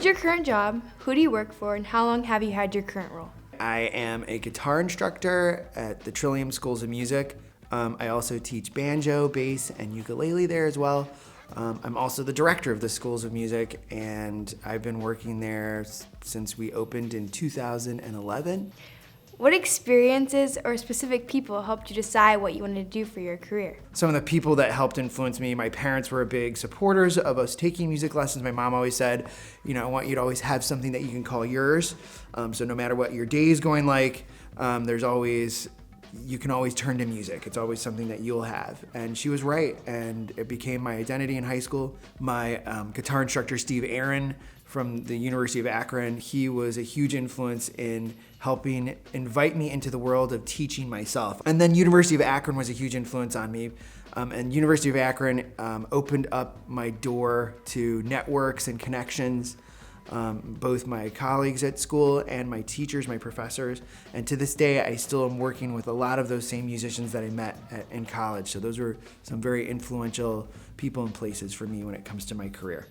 is your current job? Who do you work for? And how long have you had your current role? I am a guitar instructor at the Trillium Schools of Music. I also teach banjo, bass, and ukulele there as well. I'm also the director of the Schools of Music, and I've been working there since we opened in 2011. What experiences or specific people helped you decide what you wanted to do for your career? Some of the people that helped influence me, my parents were big supporters of us taking music lessons. My mom always said, I want you to always have something that you can call yours. So no matter what your day is going like, you can always turn to music. It's always something that you'll have. And she was right, and it became my identity in high school. My guitar instructor, Steve Aaron, from the University of Akron, he was a huge influence in helping invite me into the world of teaching myself. And then University of Akron was a huge influence on me. And University of Akron opened up my door to networks and connections, both my colleagues at school and my teachers, my professors. And to this day, I still am working with a lot of those same musicians that I met in college. So those were some very influential people and places for me when it comes to my career.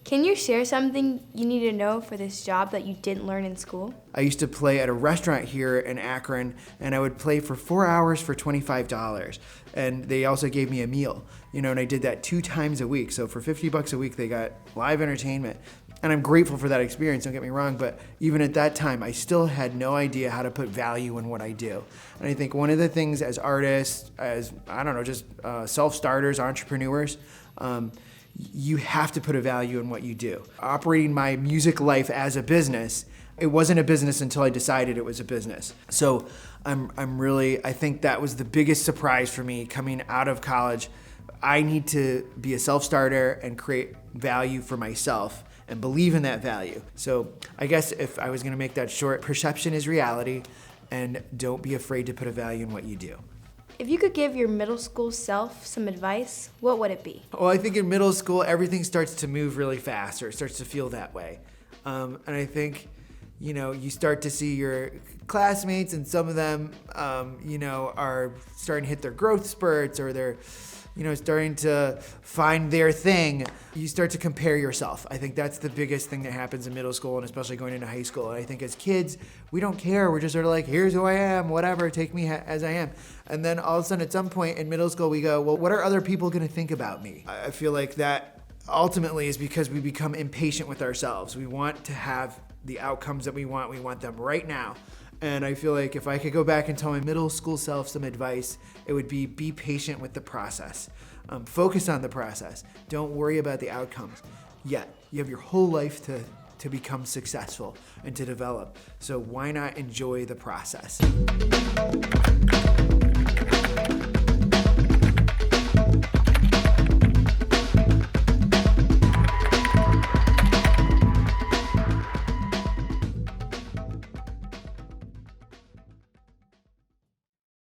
Can you share something you need to know for this job that you didn't learn in school? I used to play at a restaurant here in Akron, and I would play for 4 hours for $25. And they also gave me a meal, and I did that 2 times a week. So for $50 a week, they got live entertainment. And I'm grateful for that experience, don't get me wrong, but even at that time, I still had no idea how to put value in what I do. And I think one of the things as artists, as, just self-starters, entrepreneurs, you have to put a value in what you do. Operating my music life as a business, it wasn't a business until I decided it was a business. So I think that was the biggest surprise for me coming out of college. I need to be a self-starter and create value for myself and believe in that value. So I guess if I was gonna make that short, perception is reality, and don't be afraid to put a value in what you do. If you could give your middle school self some advice, what would it be? Well, I think in middle school, everything starts to move really fast, or it starts to feel that way. And I think, you start to see your classmates, and some of them, are starting to hit their growth spurts, or they're, starting to find their thing. You start to compare yourself. I think that's the biggest thing that happens in middle school, and especially going into high school. And I think as kids, we don't care. We're just sort of like, here's who I am, whatever, take me as I am. And then all of a sudden at some point in middle school, we go, well, what are other people gonna think about me? I feel like that ultimately is because we become impatient with ourselves. We want to have the outcomes that we want them right now. And I feel like if I could go back and tell my middle school self some advice, it would be patient with the process. Focus on the process. Don't worry about the outcomes yet. You have your whole life to become successful and to develop. So why not enjoy the process?